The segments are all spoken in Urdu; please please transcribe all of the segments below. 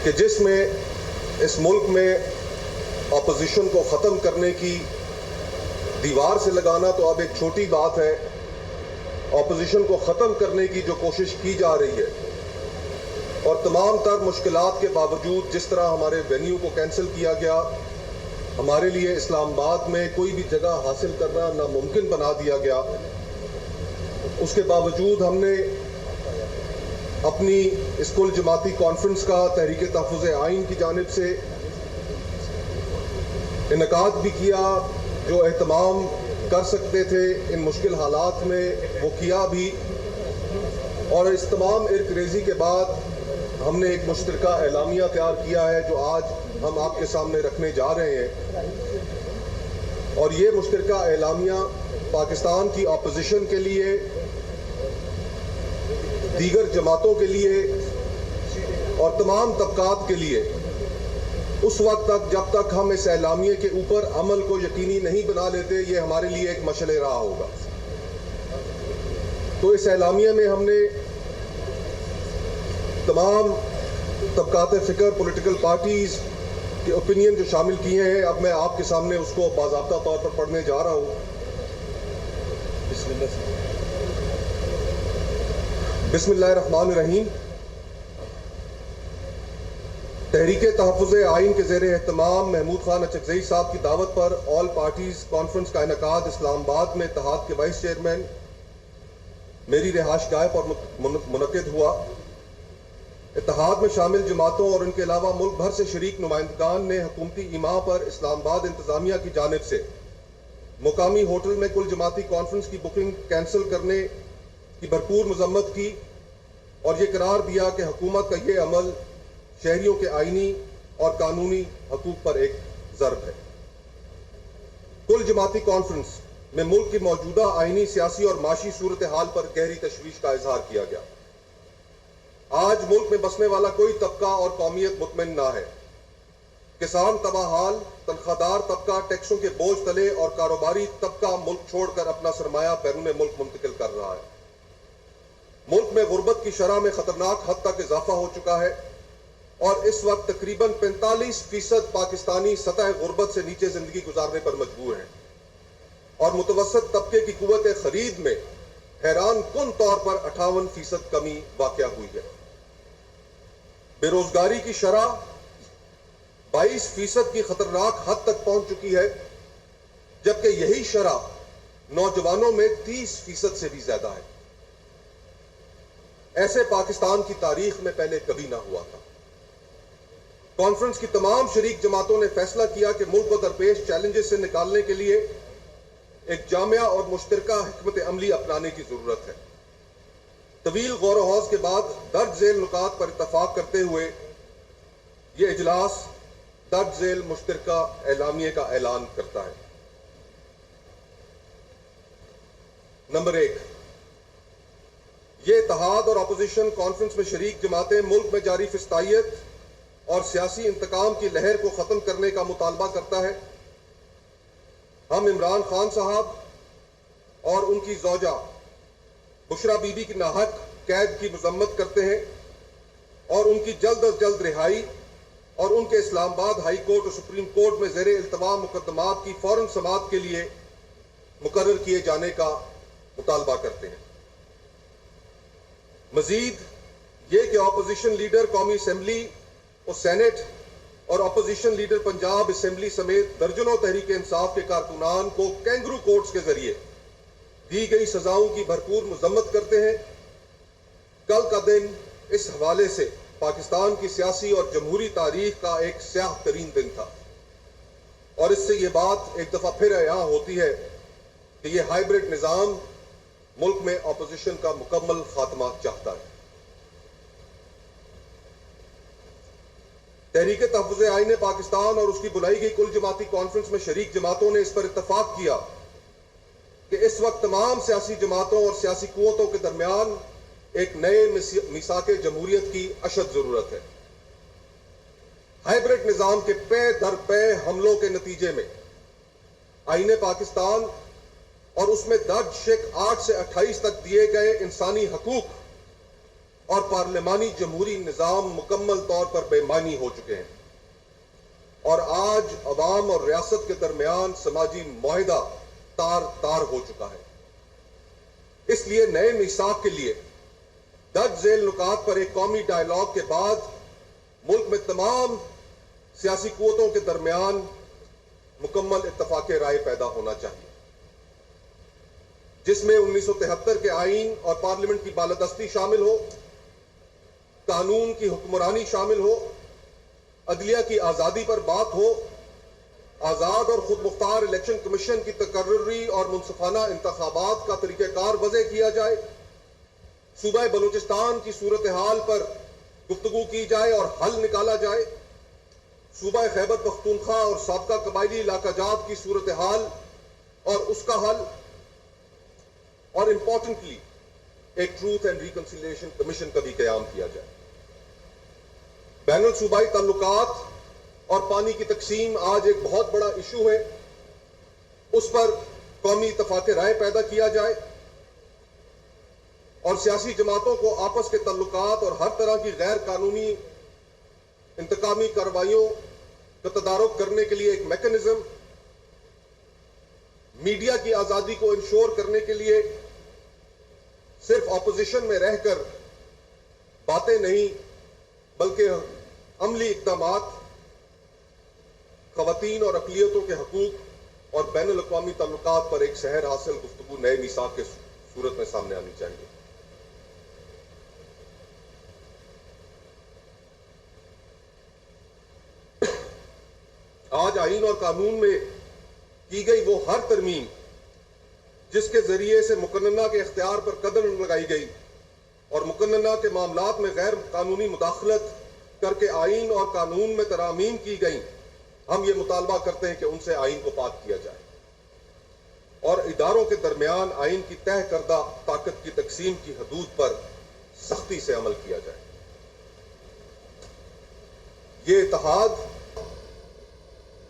کہ جس میں اس ملک میں اپوزیشن کو ختم کرنے کی دیوار سے لگانا تو اب ایک چھوٹی بات ہے، اپوزیشن کو ختم کرنے کی جو کوشش کی جا رہی ہے اور تمام تر مشکلات کے باوجود جس طرح ہمارے وینیو کو کینسل کیا گیا، ہمارے لیے اسلام آباد میں کوئی بھی جگہ حاصل کرنا ناممکن بنا دیا گیا، اس کے باوجود ہم نے اپنی اس کل جماعتی کانفرنس کا تحریک تحفظ آئین کی جانب سے انعقاد بھی کیا، جو اہتمام کر سکتے تھے ان مشکل حالات میں وہ کیا بھی، اور اس تمام ارکریزی کے بعد ہم نے ایک مشترکہ اعلامیہ تیار کیا ہے جو آج ہم آپ کے سامنے رکھنے جا رہے ہیں، اور یہ مشترکہ اعلامیہ پاکستان کی اپوزیشن کے لیے، دیگر جماعتوں کے لیے اور تمام طبقات کے لیے اس وقت تک جب تک ہم اس اعلامیے کے اوپر عمل کو یقینی نہیں بنا لیتے، یہ ہمارے لیے ایک مشعل راہ ہوگا۔ تو اس اعلامیے میں ہم نے تمام طبقات فکر، پولیٹیکل پارٹیز کے اوپینین جو شامل کیے ہیں، اب میں آپ کے سامنے اس کو باضابطہ طور پر پڑھنے جا رہا ہوں۔ بسم اللہ الرحمن الرحیم۔ تحریک تحفظ آئین کے زیر اہتمام محمود خان اچکزئی صاحب کی دعوت پر آل پارٹیز کانفرنس کا انعقاد اسلام آباد میں اتحاد کے وائس چیئرمین میری رہائش گاہ پر منعقد ہوا۔ اتحاد میں شامل جماعتوں اور ان کے علاوہ ملک بھر سے شریک نمائندگان نے حکومتی ایما پر اسلام آباد انتظامیہ کی جانب سے مقامی ہوٹل میں کل جماعتی کانفرنس کی بکنگ کینسل کرنے کی بھرپور مذمت کی اور یہ قرار دیا کہ حکومت کا یہ عمل شہریوں کے آئینی اور قانونی حقوق پر ایک ضرب ہے۔ کل جماعتی کانفرنس میں ملک کی موجودہ آئینی، سیاسی اور معاشی صورتحال پر گہری تشویش کا اظہار کیا گیا۔ آج ملک میں بسنے والا کوئی طبقہ اور قومیت مطمئن نہ ہے۔ کسان تباہ حال، تنخواہ دار طبقہ ٹیکسوں کے بوجھ تلے اور کاروباری طبقہ ملک چھوڑ کر اپنا سرمایہ بیرون ملک منتقل کر رہا ہے۔ ملک میں غربت کی شرح میں خطرناک حد تک اضافہ ہو چکا ہے اور اس وقت تقریباً 45% پاکستانی سطح غربت سے نیچے زندگی گزارنے پر مجبور ہیں، اور متوسط طبقے کی قوت خرید میں حیران کن طور پر 58% کمی واقع ہوئی ہے۔ بے روزگاری کی شرح 22% کی خطرناک حد تک پہنچ چکی ہے، جبکہ یہی شرح نوجوانوں میں 30% سے بھی زیادہ ہے۔ ایسے پاکستان کی تاریخ میں پہلے کبھی نہ ہوا تھا۔ کانفرنس کی تمام شریک جماعتوں نے فیصلہ کیا کہ ملک کو درپیش چیلنجز سے نکالنے کے لیے ایک جامع اور مشترکہ حکمت عملی اپنانے کی ضرورت ہے۔ طویل غور و خوض کے بعد درج ذیل نکات پر اتفاق کرتے ہوئے یہ اجلاس درج ذیل مشترکہ اعلامیے کا اعلان کرتا ہے۔ نمبر 1، یہ اتحاد اور اپوزیشن کانفرنس میں شریک جماعتیں ملک میں جاری فسطائیت اور سیاسی انتقام کی لہر کو ختم کرنے کا مطالبہ کرتا ہے۔ ہم عمران خان صاحب اور ان کی زوجہ بشرا بی بی کی ناحق قید کی مذمت کرتے ہیں اور ان کی جلد از جلد رہائی اور ان کے اسلام آباد ہائی کورٹ اور سپریم کورٹ میں زیر التوا مقدمات کی فوراً سماعت کے لیے مقرر کیے جانے کا مطالبہ کرتے ہیں۔ مزید یہ کہ اپوزیشن لیڈر قومی اسمبلی اور سینٹ اور اپوزیشن لیڈر پنجاب اسمبلی سمیت درجنوں تحریک انصاف کے کارکنان کو کینگرو کورٹس کے ذریعے دی گئی سزاؤں کی بھرپور مذمت کرتے ہیں۔ کل کا دن اس حوالے سے پاکستان کی سیاسی اور جمہوری تاریخ کا ایک سیاہ ترین دن تھا، اور اس سے یہ بات ایک دفعہ پھر یہاں ہوتی ہے کہ یہ ہائیبرڈ نظام ملک میں اپوزیشن کا مکمل خاتمہ چاہتا ہے۔ تحریک تحفظ آئین پاکستان اور اس کی بلائی گئی کل جماعتی کانفرنس میں شریک جماعتوں نے اس پر اتفاق کیا کہ اس وقت تمام سیاسی جماعتوں اور سیاسی قوتوں کے درمیان ایک نئے میثاق جمہوریت کی اشد ضرورت ہے۔ ہائیبرڈ نظام کے پے در پے حملوں کے نتیجے میں آئین پاکستان اور اس میں درج شک 8 سے 28 تک دیے گئے انسانی حقوق اور پارلیمانی جمہوری نظام مکمل طور پر بے معنی ہو چکے ہیں، اور آج عوام اور ریاست کے درمیان سماجی معاہدہ تار تار ہو چکا ہے۔ اس لیے نئے میثاق کے لیے درج ذیل نکات پر ایک قومی ڈائیلاگ کے بعد ملک میں تمام سیاسی قوتوں کے درمیان مکمل اتفاق رائے پیدا ہونا چاہیے، جس میں 1973 کے آئین اور پارلیمنٹ کی بالادستی شامل ہو، قانون کی حکمرانی شامل ہو، عدلیہ کی آزادی پر بات ہو، آزاد اور خود مختار الیکشن کمیشن کی تقرری اور منصفانہ انتخابات کا طریقہ کار وضع کیا جائے، صوبہ بلوچستان کی صورتحال پر گفتگو کی جائے اور حل نکالا جائے، صوبہ خیبر پختونخوا اور سابقہ قبائلی علاقہ جات کی صورتحال اور اس کا حل، اور امپورٹنٹلی ایک ٹروتھ اینڈ ریکنسیلیشن کمیشن کا بھی قیام کیا جائے۔ بین الصوبائی تعلقات اور پانی کی تقسیم آج ایک بہت بڑا ایشو ہے، اس پر قومی اتفاق رائے پیدا کیا جائے اور سیاسی جماعتوں کو آپس کے تعلقات اور ہر طرح کی غیر قانونی انتقامی کارروائیوں کا تدارک کرنے کے لیے ایک میکنزم، میڈیا کی آزادی کو انشور کرنے کے لیے صرف اپوزیشن میں رہ کر باتیں نہیں بلکہ عملی اقدامات، خواتین اور اقلیتوں کے حقوق اور بین الاقوامی تعلقات پر ایک سحر حاصل گفتگو نئے میثاق کے صورت میں سامنے آنی چاہیے۔ آج آئین اور قانون میں کی گئی وہ ہر ترمیم جس کے ذریعے سے مقننہ کے اختیار پر قدم لگائی گئی اور مقننہ کے معاملات میں غیر قانونی مداخلت کر کے آئین اور قانون میں ترامیم کی گئیں، ہم یہ مطالبہ کرتے ہیں کہ ان سے آئین کو پاک کیا جائے اور اداروں کے درمیان آئین کی طے کردہ طاقت کی تقسیم کی حدود پر سختی سے عمل کیا جائے۔ یہ اتحاد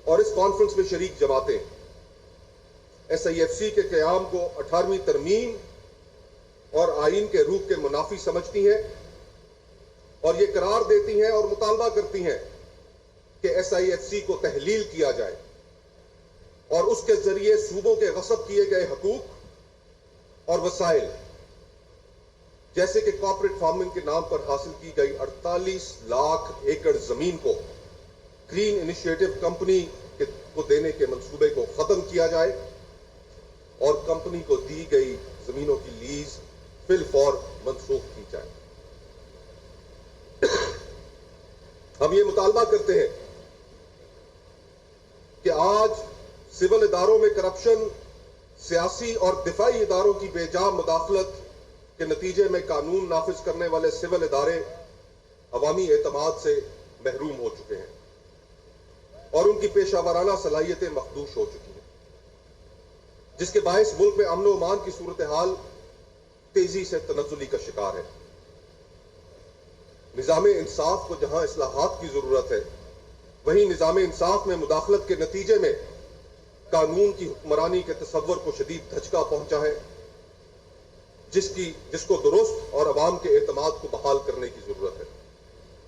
اور اس کانفرنس میں شریک جماعتیں ایس آئی ایف سی کے قیام کو 18ویں ترمیم اور آئین کے روح کے منافی سمجھتی ہیں اور یہ قرار دیتی ہیں اور مطالبہ کرتی ہیں کہ ایس آئی ایف سی کو تحلیل کیا جائے اور اس کے ذریعے صوبوں کے غصب کیے گئے حقوق اور وسائل جیسے کہ کارپوریٹ فارمنگ کے نام پر حاصل کی گئی 48 لاکھ ایکڑ زمین کو گرین انیشیٹو کمپنی کو دینے کے منصوبے کو ختم کیا جائے اور کمپنی کو دی گئی زمینوں کی لیز فی الفور منسوخ کی جائے۔ ہم یہ مطالبہ کرتے ہیں کہ آج سول اداروں میں کرپشن، سیاسی اور دفاعی اداروں کی بے جا مداخلت کے نتیجے میں قانون نافذ کرنے والے سول ادارے عوامی اعتماد سے محروم ہو چکے ہیں اور ان کی پیشہ ورانہ صلاحیتیں مخدوش ہو چکی ہیں، جس کے باعث ملک میں امن و امان کی صورتحال تیزی سے تنزلی کا شکار ہے۔ نظام انصاف کو جہاں اصلاحات کی ضرورت ہے، وہیں نظام انصاف میں مداخلت کے نتیجے میں قانون کی حکمرانی کے تصور کو شدید دھچکا پہنچا ہے، جس کو درست اور عوام کے اعتماد کو بحال کرنے کی ضرورت ہے۔